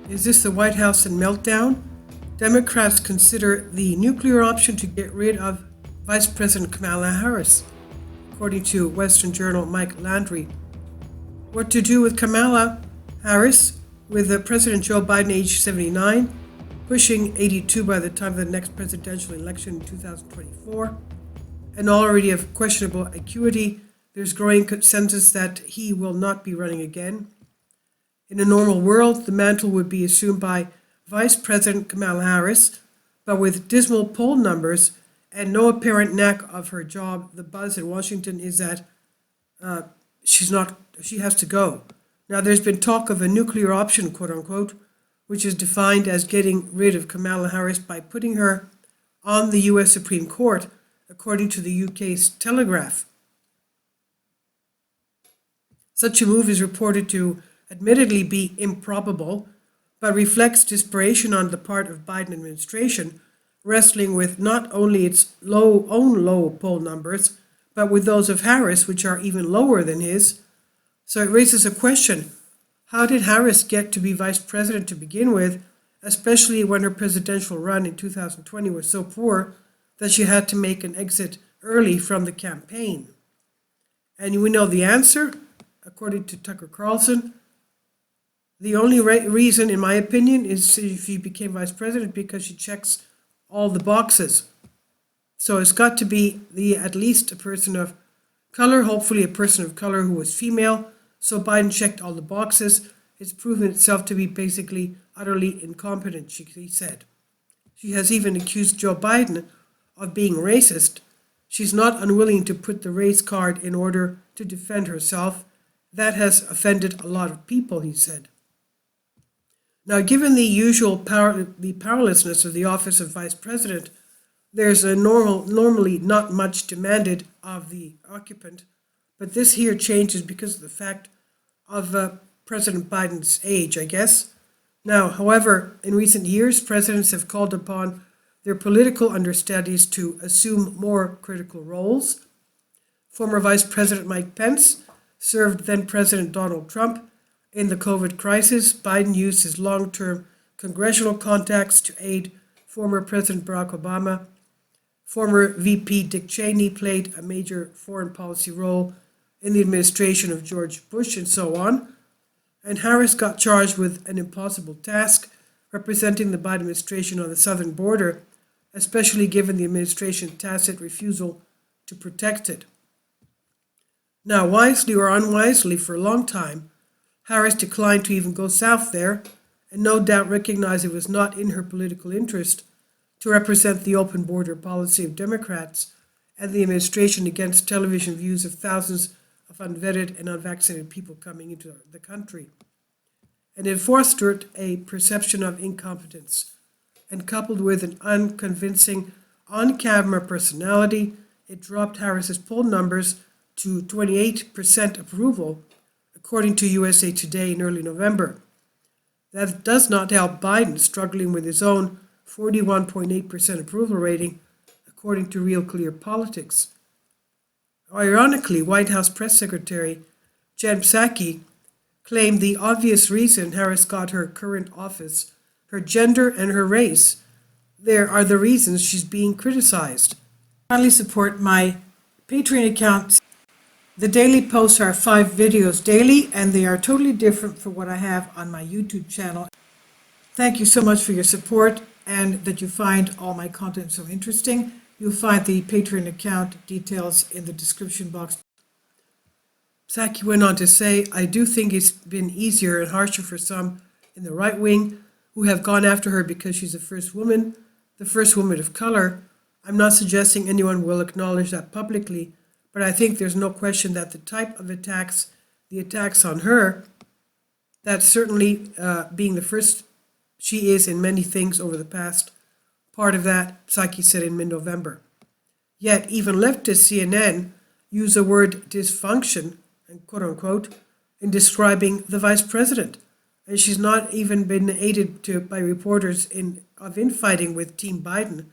Is this the White House in meltdown? Democrats consider the nuclear option to get rid of Vice President Kamala Harris, according to Western Journal Mike Landry. What to do with Kamala Harris, with President Joe Biden age 79, pushing 82 by the time of the next presidential election in 2024, and already of questionable acuity. There's growing consensus that he will not be running again. In a normal world, the mantle would be assumed by Vice President Kamala Harris, but with dismal poll numbers and no apparent knack of her job, the buzz in Washington is that she has to go. Now, there's been talk of a nuclear option, quote unquote, which is defined as getting rid of Kamala Harris by putting her on the US Supreme Court, according to the UK's Telegraph. Such a move is reported to admittedly be improbable, but reflects desperation on the part of Biden administration, wrestling with not only its own low poll numbers, but with those of Harris, which are even lower than his. So it raises a question: how did Harris get to be vice president to begin with, especially when her presidential run in 2020 was so poor that she had to make an exit early from the campaign? And we know the answer, according to Tucker Carlson. The only reason, in my opinion, is she became vice president because she checks all the boxes. So it's got to be at least a person of color, hopefully a person of color who was female. So Biden checked all the boxes. It's proven itself to be basically utterly incompetent, he said. She has even accused Joe Biden of being racist. She's not unwilling to put the race card in order to defend herself. That has offended a lot of people, he said. Now, given the usual powerlessness of the office of vice president, there's normally not much demanded of the occupant, but this here changes because of the fact of President Biden's age, I guess. Now, however, in recent years, presidents have called upon their political understudies to assume more critical roles. Former Vice President Mike Pence served then President Donald Trump in the COVID crisis. Biden used his long-term congressional contacts to aid former President Barack Obama. Former VP Dick Cheney played a major foreign policy role in the administration of George Bush, and so on. And Harris got charged with an impossible task, representing the Biden administration on the southern border, especially given the administration's tacit refusal to protect it. Now, wisely or unwisely, for a long time, Harris declined to even go south there, and no doubt recognized it was not in her political interest to represent the open border policy of Democrats and the administration against television views of thousands of unvetted and unvaccinated people coming into the country. And it fostered a perception of incompetence, and coupled with an unconvincing on-camera personality, it dropped Harris's poll numbers to 28% approval, according to USA Today in early November. That does not help Biden, struggling with his own 41.8% approval rating, according to Real Clear Politics. Ironically, White House Press Secretary Jen Psaki claimed the obvious reason Harris got her current office, her gender and her race, there are the reasons she's being criticized. Kindly support my Patreon account. The daily posts are 5 videos daily, and they are totally different from what I have on my YouTube channel. Thank you so much for your support and that you find all my content so interesting. You'll find the Patreon account details in the description box. Psaki went on to say, I do think it's been easier and harsher for some in the right wing who have gone after her because she's the first woman of color. I'm not suggesting anyone will acknowledge that publicly, but I think there's no question that the type of attacks, the attacks on her, that's certainly being the first she is in many things over the past. Part of that, Psaki said in mid-November. Yet even leftist CNN use the word dysfunction, and quote unquote, in describing the vice president. And she's not even been aided by reporters of infighting with Team Biden,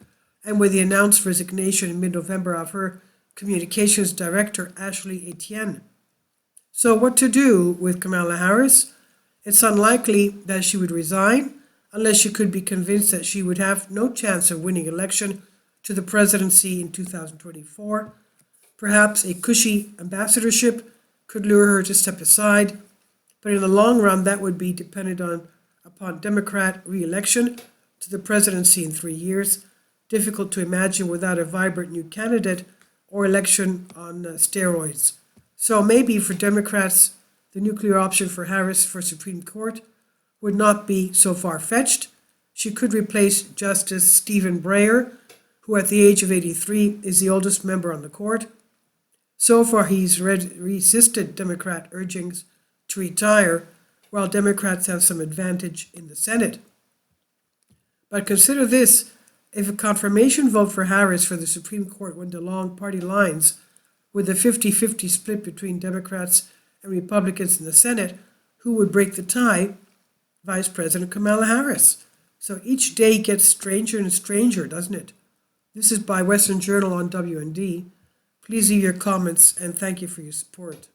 and with the announced resignation in mid-November of her communications director, Ashley Etienne. So what to do with Kamala Harris? It's unlikely that she would resign unless she could be convinced that she would have no chance of winning election to the presidency in 2024. Perhaps a cushy ambassadorship could lure her to step aside, but in the long run that would be dependent upon Democrat re-election to the presidency in 3 years. Difficult to imagine without a vibrant new candidate or election on steroids. So maybe for Democrats, the nuclear option for Harris for Supreme Court would not be so far-fetched. She could replace Justice Stephen Breyer, who at the age of 83 is the oldest member on the court. So far he's resisted Democrat urgings to retire, while Democrats have some advantage in the Senate. But consider this, if a confirmation vote for Harris for the Supreme Court went along party lines with a 50-50 split between Democrats and Republicans in the Senate, who would break the tie? Vice President Kamala Harris. So each day gets stranger and stranger, doesn't it? This is by Western Journal on WND. Please leave your comments and thank you for your support.